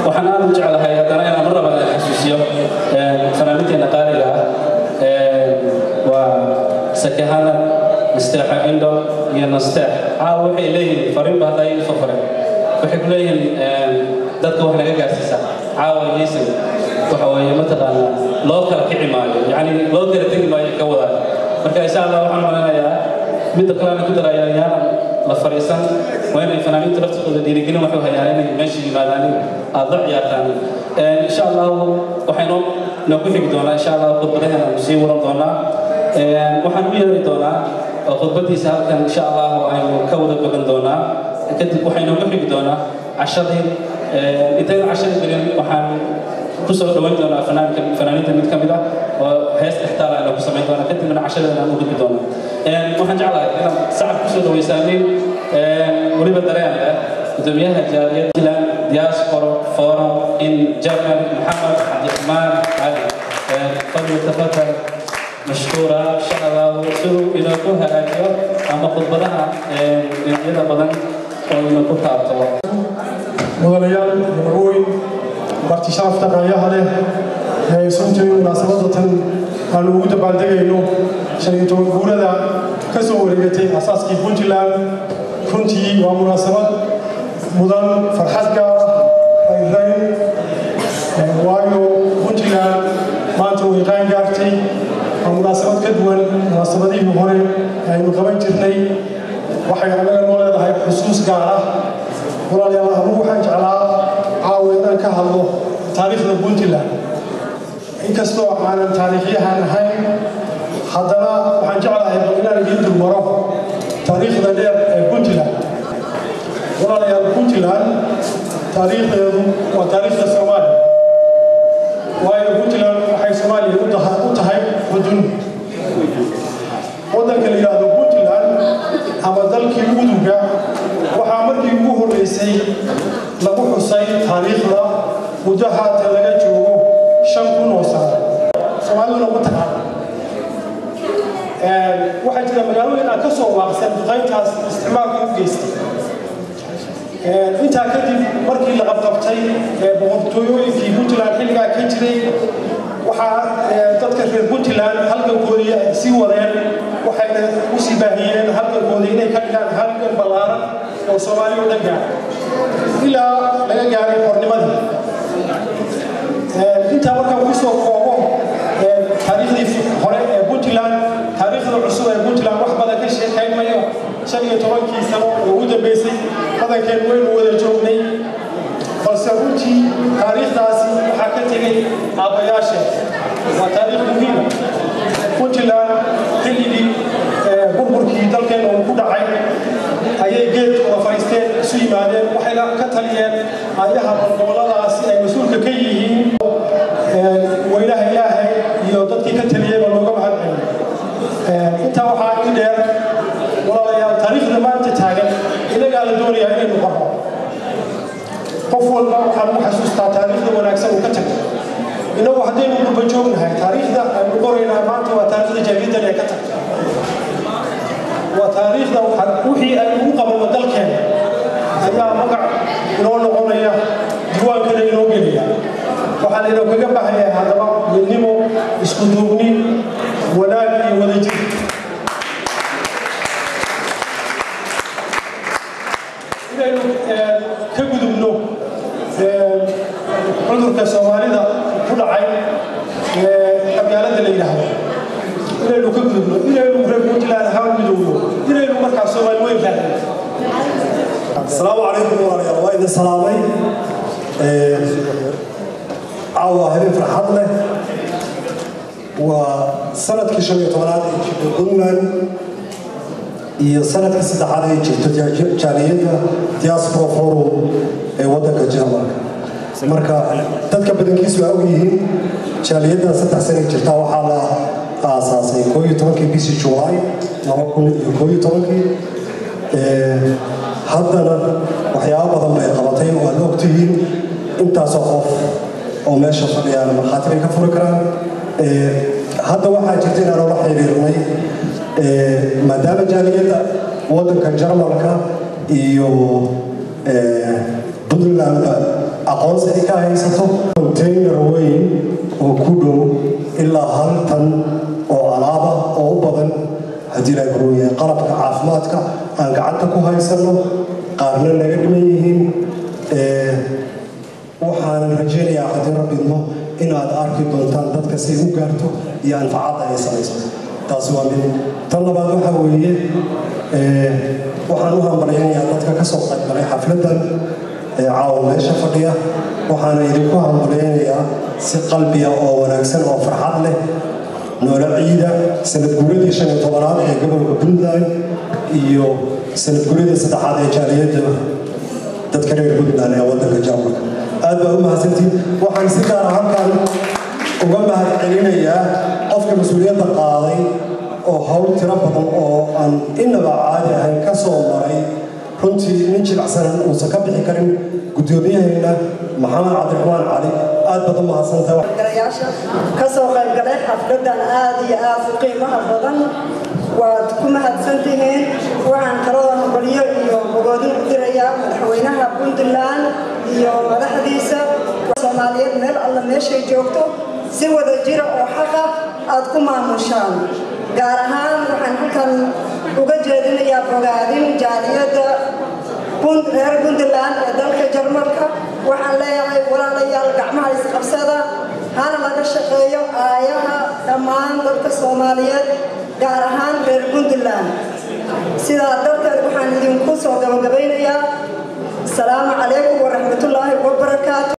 waxaan aad u jeclahay haddana inaan mar raba xasuusiyo fanaaniinteena qaaliga waa sakahana nasteexa indho iyo nasteex caawa waxay leeyihiin fariin baa hadda ay soo fareen waxay ku leeyihiin dadka wax naga gaarsiisa caawa yeysan waxa weeye mataqaanaa loo kala kici maayo yacni loo kala tegi maayo ka wadaan marka insha allah waxaan maleynayaa midda kalena ku darayaan yaanan la fariisan waa inay fanaaniinta laftooda dhiirigelin waxay hayaan inay meesha yimaadaan aad la ciyaartaan insha allah waxaynu noo ku xigi doonaa insha allah khudbadaheena aanu sii waran doonaa waxaan u yeeri doonaa oo khudbadiisa halkan insha allah aynu ka wada bogan doonaa kadib waxaynu ku xigi doonaa cashadii intaynu cashadii gelin waxaan kusoo dhawayn doonaa fanaaniinta mid ka mid ah oo hees dhextaal aynu ku samayn doonaa kadibna cashadeena aan u gudbi doonaa waxaan jeclahay inaan sacab kusoo dhawaysaanay weliba dareen leh gudoomiyaha jaaliyadda diaspora forum in German محمد عبد الرحمن علي فليتفضل مشكورا ان شاء الله وصلوا الى كل هاجر اما خطبتها الى بدن ومن كتاب مغليان مروي marti sharafta qaayaha leh ee suntii munaasabadatan aan ugu dabaaldegayno 15 guurada ka soo wareegtay asaaskii Puntland runtii waa munaasabad mudan farxad gaar ah waayo Puntland maanta way qaan gaartay munaasabad ka duwan munaasabadii hore aynu qaban jirnay waxay anaga noo leedahay xusuus gaar ah walaalayaal waxaan jeclaa عاوي أنا كهالله taariikhda Puntland inkastoo aanan taariikhyahan ahayn haddana waxaan jeclahay inaan idin dulmaro taariikhda dheer ee Puntland walaalayaal Puntland taariikhdeedu waa taariikhda Soomaaliya waayo Puntland waxay Soomaaliya u tahay xudun waddanka la yiraahdo Puntland ama dalkii Uduga waxaa markii ugu horeysay lagu xusay taariikhda mudahaata laga joogo 5,000 sano Soomaalidu lagu taqaan waxay jira magaalooyin aan ka soo waaqsan qaybtaas isticmaalka u geystay intaa kadib markii la qabtay boqortooyooyinkii Puntland xilligaa ka jiray waxaa dadka reer Puntland halgankoodii ay sii wadeen waxayna u sii baahiyeen halgankoodii inay ka dhigaan halgan ballaaran oo Soomaaliya u dhan gaadhay ilaa laga gaaray xornimadii intaa markaan ku soo koobo taariikhdii hore ee Puntland taariikhda cusub ee Puntland wax badan ka sheekayn mayo 15 sano oo ugu dambeysay badankeed waynu wada joognay balse runtii taariikhdaasi waxaa ka tegay aabayaasha waa taariikh muhiim Puntland xilligii burburkii dalkeena uu ku dhacay ayay geed wada fariisteen isu yimaadeen waxayna ka taliyeen ayaha goboladaasi ay mas-uulka ka yihiin weynaha Ilaahay iyo dadkii ka taliyay baa looga mahadceliyay intaa waxaa i dheer walaalayaal taariikhda maanta taagan inagaa la doonayaa inaynu qorno qof walba waxaa lagu xasuustaa taariikhda wanaagsan uu ka tagay inagu haddaynu gurba joognahay taariikhda aynu qoraynaa maanta waa taariikhda jaaliyadan ee ka tagtay waa taariikhda wixii ay ugu qabanno dalkeena ayaa magac inoo noqonaya diiwaankana inoo gelaya waxaa laynoo kaga baahaya haddaba midnimo isku duubni wanaag iyo wadajir inaynu ka gudubno cudurka Soomaalida ku dhacay qabyaalada la yiraahdo inaynu ka gudubno inaynu reer Puntland ahaan midowno inaynu markaa Soomaali weyn raadino السلام عليكم ورحمة الله وبركاته. عوا هذه فرحة له وسنة كشرية ولاد Puntland هي سنة كسد على جالية دياسبورا فورو ودك الجامعة. مركا تذكر بدن كيسو أوجيهم جالية ستة سنة جرتا وحلا أساسي كوي تونكي بيسي جواي نوكل كوي تونكي haddana waxyaabo badan bay qabatay oo aad ogtihiin intaas oo qof oo meesha fadhiyaan marxaati ka furi karaan hadda waxaa jirta inaan la xiriirnay maadaama jaaliyadda waddanka Jarmalka iyo Puntland aqoonsi ay ka haysato container weyn oo ku dhow ilaa 1 tan oo alaaba oo u badan haddii la guriyay qalabka caafimaadka aan gacanta ku haysano qaarna naga dhiman yihiin waxaan rajaynayaa haddii rabbidmo inaad arki doontaan dadka si u gaarto iyo anfacada ay samaysato taas waa mid tan labaad waxa weeye waxaan u hambaleynayaa dadka ka soo qayb galay xafladan caawa meesha fadhiya waxaan idinku hambaleynayaa si qalbiya oo wanaagsan oo farxad leh noola ciida sanad guuradii 15aad ee gobolka Puntland iyo sanad guuradii 3aad ee jaaliyadda dadka reer Puntland ee waddanka Jarmalka aad baa u mahadsantiin waxaan si gaar ah halkan uga mahadcelinayaa qofka mas'uuliyadda qaaday oo hawl tiro badan oo aan inaba caadi ahayn ka soo maray runtii nin jilicsan uusan ka bixi karin gudoomiyaheena Maxamed Cabdiraxmaan Cali aad baad u mahadsantahay ka soo qayb galay xafladan aad iyo aad u qiimaha badan waad ku mahadsantihiin waxaan kaloo hambalyo iyo bogoodin u dirayaa madaxweynaha Puntland iyo madaxdiisa Soomaaliyeed meel alla meeshay joogto si wada jira oo xaq ah aad ku maamushaan gaar ahaan waxaan halkan uga jeedinayaa bogaadin jaaliyadda reer Puntland ee dalka Jarmalka waxaan leeyahay walaalayaal gacmaha is qabsada hana laga shaqeeyo aayaha dhammaan dadka Soomaaliyeed gaar ahaan reer Puntland sidaa darteed waxaan idinku soo gabagabeynayaa السلام عليكم ورحمة الله وبركاته.